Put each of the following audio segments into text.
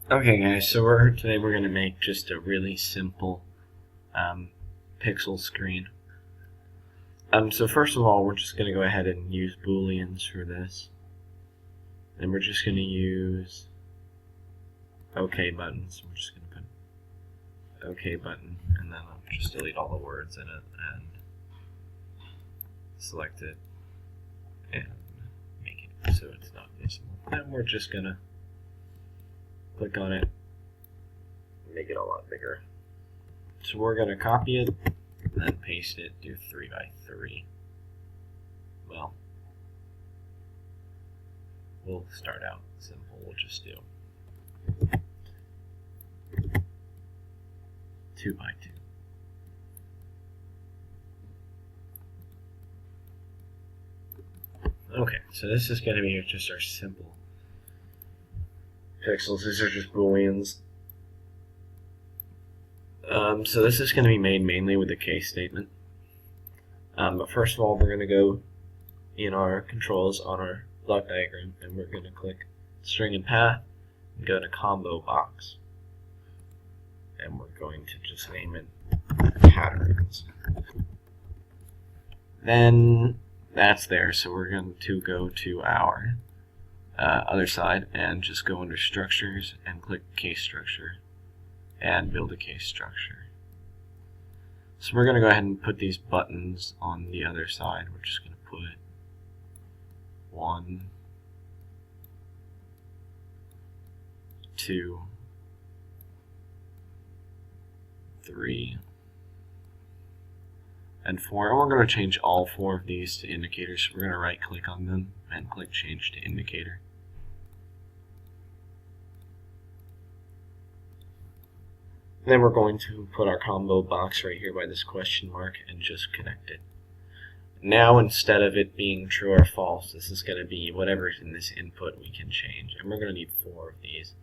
Okay guys, so today we're going to make just a really simple pixel screen. So first of all, we're just going to go ahead and use Booleans for this. And we're just going to use OK buttons. We're just going to put OK button, and then I'll just delete all the words in it and select it and make it so it's not visible. And we're just going to click on it, make it a lot bigger. So we're going to copy it, and then paste it, do 3 by 3. Well, we'll start out simple, we'll just do 2 by 2. Okay, so this is going to be just our simple pixels. These are just Booleans. So this is going to be made mainly with the case statement. But first of all, we're going to go in our controls on our block diagram, and we're going to click string and path and go to combo box. And we're going to just name it patterns. Then that's there, so we're going to go to our other side and just go under structures and click case structure and build a case structure. So we're going to go ahead and put these buttons on the other side. We're just going to put 1, 2, 3, and 4. And we're going to change all 4 of these to indicators. So we're going to right click on them and click change to indicator. Then we're going to put our combo box right here by this question mark and just connect it. Now instead of it being true or false, this is going to be whatever's in this input we can change. And we're going to need 4 of these.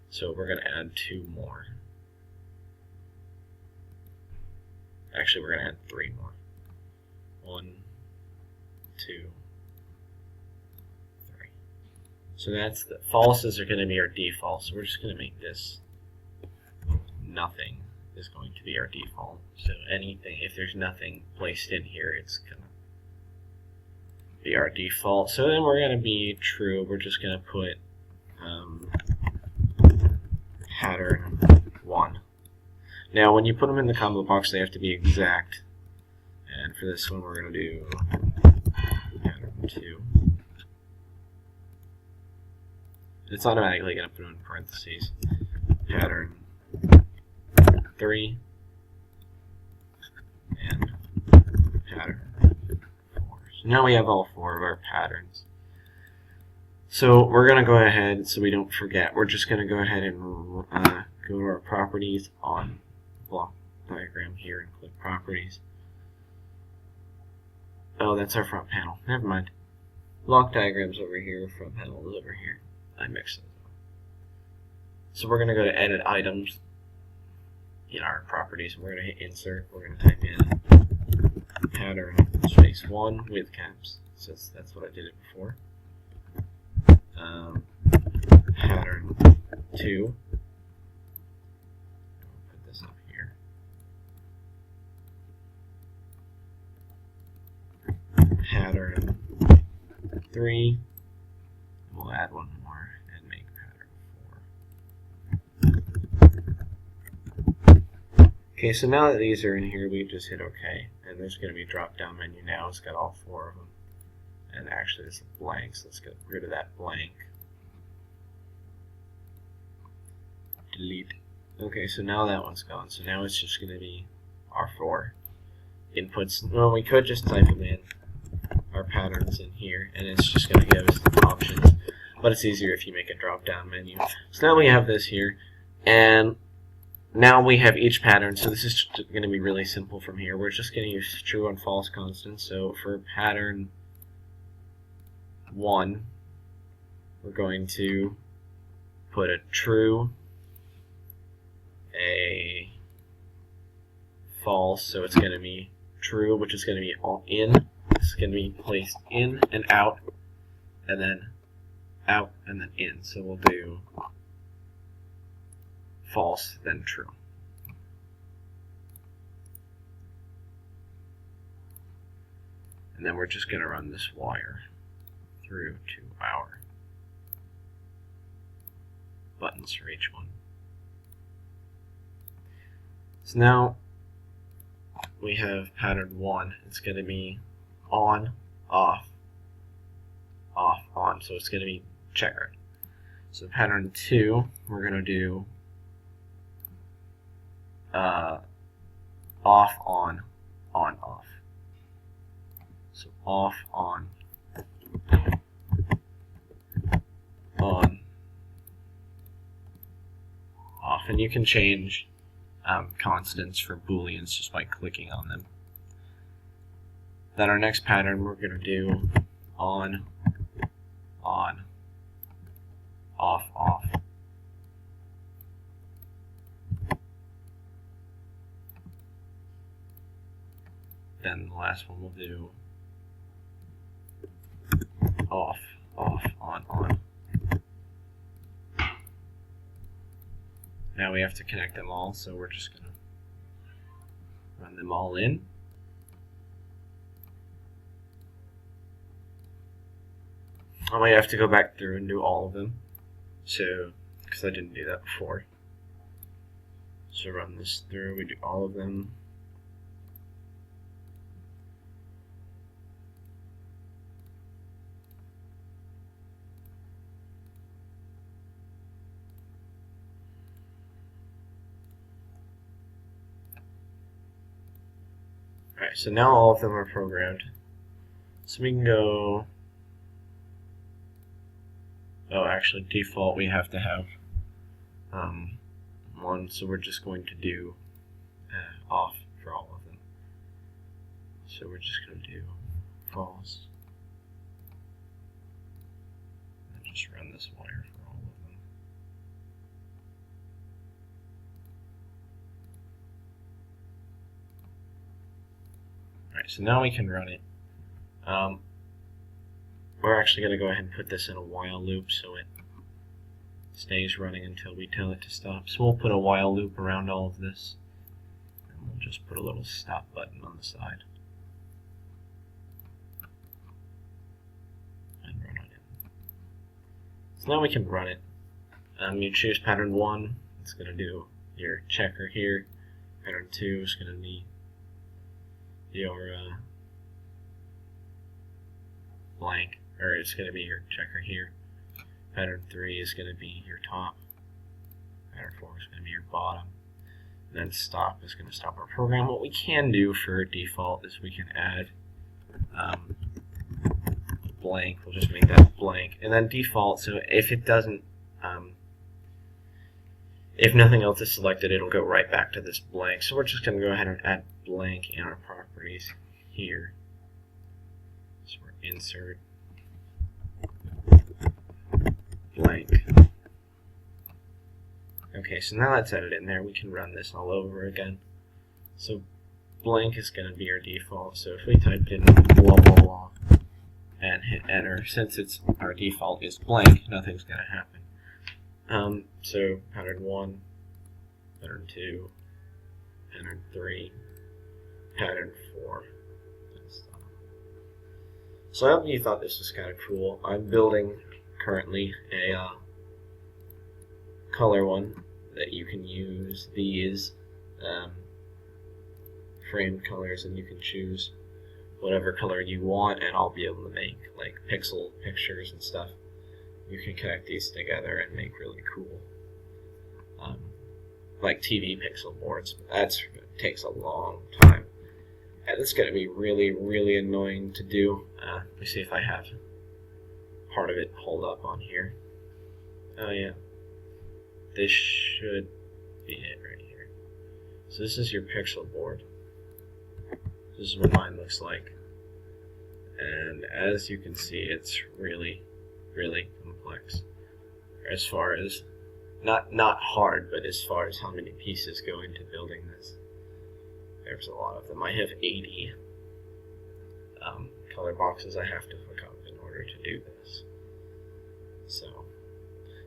So we're going to add 2 more. Actually, we're going to add 3 more. 1, 2, 3. So that's the falses are going to be our default. So we're just going to make this nothing is going to be our default. So anything, if there's nothing placed in here, it's going to be our default. So then we're going to be true. We're just going to put pattern 1. Now when you put them in the combo box, they have to be exact. And for this one, we're going to do pattern 2. It's automatically going to put them in parentheses. Pattern 3 and pattern 4. So now we have all 4 of our patterns. So we're going to go ahead, so we don't forget, we're just going to go ahead and go to our properties on block diagram here and click properties. Oh, that's our front panel. Never mind. Block diagram's over here, front panel is over here. I mixed those up. So we're going to go to edit items in our properties, and we're going to hit insert. We're going to type in pattern space 1 with caps, since that's what I did it before. Pattern 2. I'll put this up here. Pattern 3. We'll add 1 more and make pattern 4. Okay, so now that these are in here, we just hit OK, and there's going to be a drop-down menu now. It's got all 4 of them. And actually, it's a blank, so let's get rid of that blank. Delete. Okay, so now that one's gone. So now it's just going to be our 4 inputs. Well, we could just type them in, our patterns in here, and it's just going to give us the options. But it's easier if you make a drop-down menu. So now we have this here, and now we have each pattern. So this is going to be really simple from here. We're just going to use true and false constants. So for pattern 1, we're going to put a true, a false, so it's going to be true, which is going to be all in. It's going to be placed in and out, and then out and then in. So we'll do false, then true. And then we're just going to run this wire through to our buttons for each one. So now we have pattern 1. It's going to be on, off, off, on. So it's going to be checkered. So pattern 2, we're going to do off, on, off. So off, on, off. And you can change constants for Booleans just by clicking on them. Then our next pattern, we're going to do on, off, off. Then the last one we'll do off, on. Now we have to connect them all, so we're just going to run them all in. I might have to go back through and do all of them, so because I didn't do that before. So run this through, we do all of them. Alright, so now all of them are programmed. So we can go... Oh, actually, default we have to have one, so we're just going to do off for all of them. So we're just going to do false. And just run this wire for all of them. Alright, so now we can run it. We're actually going to go ahead and put this in a while loop so it stays running until we tell it to stop. So we'll put a while loop around all of this, and we'll just put a little stop button on the side. And run it in. So now we can run it. You choose pattern 1, it's going to do your checker here. Pattern 2 is going to be your blank, or it's going to be your checker here. Pattern 3 is going to be your top. Pattern 4 is going to be your bottom. And then stop is going to stop our program. What we can do for default is we can add blank. We'll just make that blank. And then default, so if it doesn't, if nothing else is selected, it'll go right back to this blank. So we're just going to go ahead and add blank in our properties here. So we're insert blank. Okay, so now that's added in there. We can run this all over again. So blank is going to be our default. So if we typed in blah blah blah and hit enter, since it's our default is blank, nothing's going to happen. So pattern 1, pattern 2, pattern 3, pattern 4. So I hope you thought this was kind of cool. I'm building currently a color one that you can use these framed colors, and you can choose whatever color you want, and I'll be able to make like pixel pictures and stuff. You can connect these together and make really cool like TV pixel boards. That takes a long time. And it's going to be really, really annoying to do. Let me see if I have part of it pulled up on here. Oh yeah. This should be it right here. So this is your pixel board. This is what mine looks like. And as you can see, it's really, really complex. As far as, not hard, but as far as how many pieces go into building this. There's a lot of them. I have 80 color boxes I have to hook up in order to do this. So,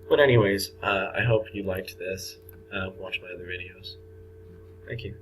but anyways, I hope you liked this. watch my other videos. Thank you.